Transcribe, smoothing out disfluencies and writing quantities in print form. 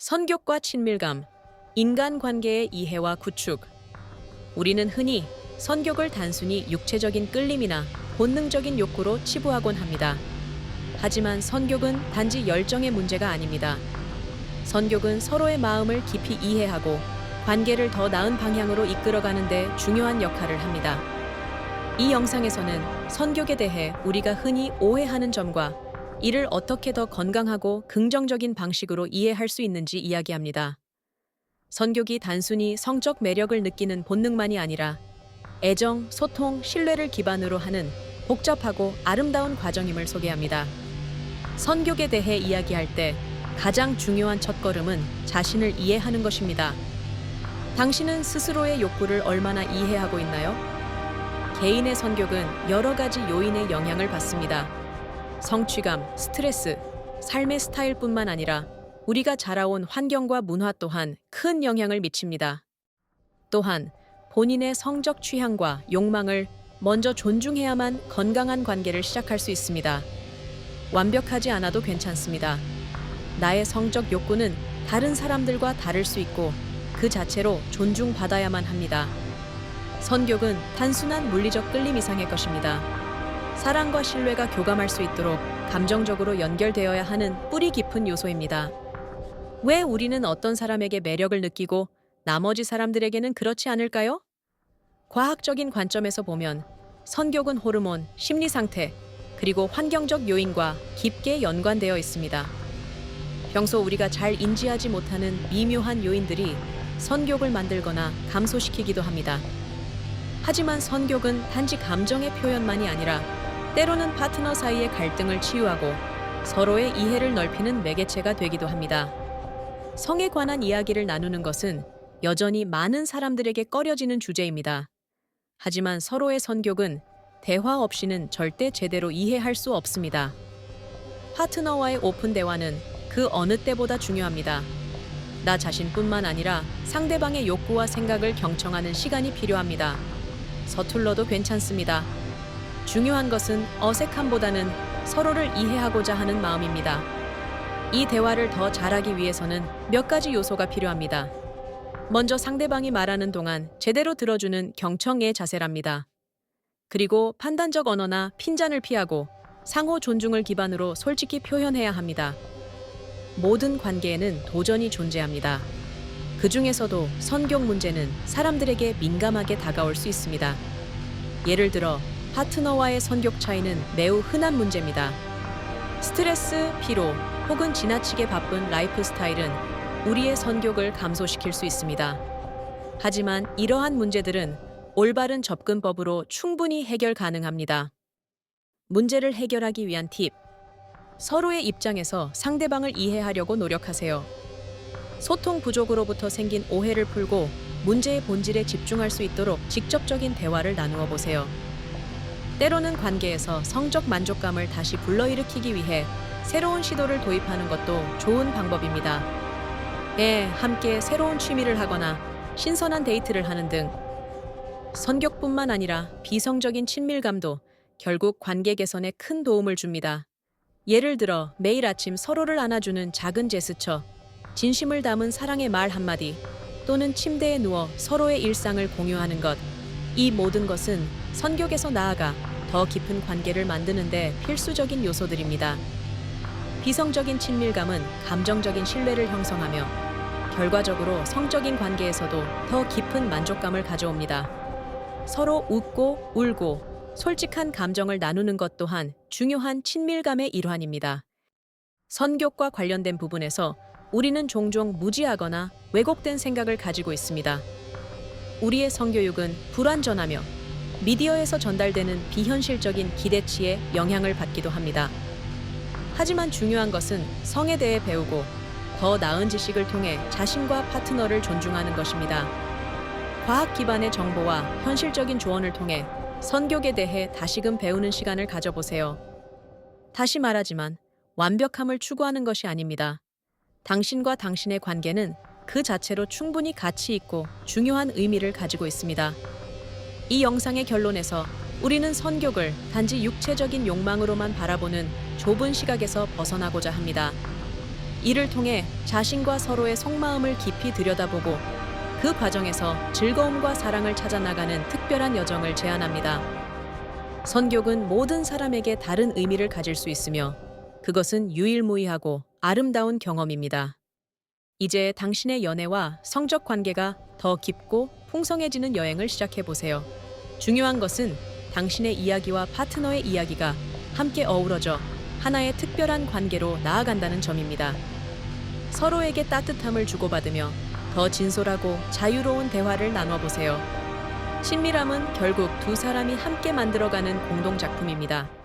선교과 친밀감, 인간관계의 이해와 구축. 우리는 흔히 선교를 단순히 육체적인 끌림이나 본능적인 욕구로 치부하곤 합니다. 하지만 선교는 단지 열정의 문제가 아닙니다. 선교는 서로의 마음을 깊이 이해하고 관계를 더 나은 방향으로 이끌어가는 데 중요한 역할을 합니다. 이 영상에서는 선교에 대해 우리가 흔히 오해하는 점과 이를 어떻게 더 건강하고 긍정적인 방식으로 이해할 수 있는지 이야기합니다. 선교가 단순히 성적 매력을 느끼는 본능만이 아니라 애정, 소통, 신뢰를 기반으로 하는 복잡하고 아름다운 과정임을 소개합니다. 선교에 대해 이야기할 때 가장 중요한 첫걸음은 자신을 이해하는 것입니다. 당신은 스스로의 욕구를 얼마나 이해하고 있나요? 개인의 선교는 여러 가지 요인의 영향을 받습니다. 성취감, 스트레스, 삶의 스타일뿐만 아니라 우리가 자라온 환경과 문화 또한 큰 영향을 미칩니다. 또한 본인의 성적 취향과 욕망을 먼저 존중해야만 건강한 관계를 시작할 수 있습니다. 완벽하지 않아도 괜찮습니다. 나의 성적 욕구는 다른 사람들과 다를 수 있고 그 자체로 존중받아야만 합니다. 선교는 단순한 물리적 끌림 이상의 것입니다. 사랑과 신뢰가 교감할 수 있도록 감정적으로 연결되어야 하는 뿌리 깊은 요소입니다. 왜 우리는 어떤 사람에게 매력을 느끼고 나머지 사람들에게는 그렇지 않을까요? 과학적인 관점에서 보면 선교는 호르몬, 심리 상태, 그리고 환경적 요인과 깊게 연관되어 있습니다. 평소 우리가 잘 인지하지 못하는 미묘한 요인들이 선교를 만들거나 감소시키기도 합니다. 하지만 선교는 단지 감정의 표현만이 아니라 때로는 파트너 사이의 갈등을 치유하고 서로의 이해를 넓히는 매개체가 되기도 합니다. 성에 관한 이야기를 나누는 것은 여전히 많은 사람들에게 꺼려지는 주제입니다. 하지만 서로의 선교는 대화 없이는 절대 제대로 이해할 수 없습니다. 파트너와의 오픈 대화는 그 어느 때보다 중요합니다. 나 자신뿐만 아니라 상대방의 욕구와 생각을 경청하는 시간이 필요합니다. 서툴러도 괜찮습니다. 중요한 것은 어색함보다는 서로를 이해하고자 하는 마음입니다. 이 대화를 더 잘하기 위해서는 몇 가지 요소가 필요합니다. 먼저 상대방이 말하는 동안 제대로 들어주는 경청의 자세랍니다. 그리고 판단적 언어나 핀잔을 피하고 상호 존중을 기반으로 솔직히 표현해야 합니다. 모든 관계에는 도전이 존재합니다. 그 중에서도 선교 문제는 사람들에게 민감하게 다가올 수 있습니다. 예를 들어 파트너와의 성격 차이는 매우 흔한 문제입니다. 스트레스, 피로, 혹은 지나치게 바쁜 라이프 스타일은 우리의 성격을 감소시킬 수 있습니다. 하지만 이러한 문제들은 올바른 접근법으로 충분히 해결 가능합니다. 문제를 해결하기 위한 팁. 서로의 입장에서 상대방을 이해하려고 노력하세요. 소통 부족으로부터 생긴 오해를 풀고 문제의 본질에 집중할 수 있도록 직접적인 대화를 나누어 보세요. 때로는 관계에서 성적 만족감을 다시 불러일으키기 위해 새로운 시도를 도입하는 것도 좋은 방법입니다. 함께 새로운 취미를 하거나 신선한 데이트를 하는 등 성격뿐만 아니라 비성적인 친밀감도 결국 관계 개선에 큰 도움을 줍니다. 예를 들어 매일 아침 서로를 안아주는 작은 제스처, 진심을 담은 사랑의 말 한마디, 또는 침대에 누워 서로의 일상을 공유하는 것. 이 모든 것은 선교에서 나아가 더 깊은 관계를 만드는 데 필수적인 요소들입니다. 비성적인 친밀감은 감정적인 신뢰를 형성하며 결과적으로 성적인 관계에서도 더 깊은 만족감을 가져옵니다. 서로 웃고 울고 솔직한 감정을 나누는 것 또한 중요한 친밀감의 일환입니다. 선교과 관련된 부분에서 우리는 종종 무지하거나 왜곡된 생각을 가지고 있습니다. 우리의 성교육은 불완전하며 미디어에서 전달되는 비현실적인 기대치에 영향을 받기도 합니다. 하지만 중요한 것은 성에 대해 배우고 더 나은 지식을 통해 자신과 파트너를 존중하는 것입니다. 과학 기반의 정보와 현실적인 조언을 통해 선교에 대해 다시금 배우는 시간을 가져보세요. 다시 말하지만 완벽함을 추구하는 것이 아닙니다. 당신과 당신의 관계는 그 자체로 충분히 가치 있고 중요한 의미를 가지고 있습니다. 이 영상의 결론에서 우리는 선교를 단지 육체적인 욕망으로만 바라보는 좁은 시각에서 벗어나고자 합니다. 이를 통해 자신과 서로의 속마음을 깊이 들여다보고 그 과정에서 즐거움과 사랑을 찾아 나가는 특별한 여정을 제안합니다. 선교는 모든 사람에게 다른 의미를 가질 수 있으며 그것은 유일무이하고 아름다운 경험입니다. 이제 당신의 연애와 성적 관계가 더 깊고 풍성해지는 여행을 시작해 보세요. 중요한 것은 당신의 이야기와 파트너의 이야기가 함께 어우러져 하나의 특별한 관계로 나아간다는 점입니다. 서로에게 따뜻함을 주고받으며 더 진솔하고 자유로운 대화를 나눠보세요. 친밀함은 결국 두 사람이 함께 만들어가는 공동 작품입니다.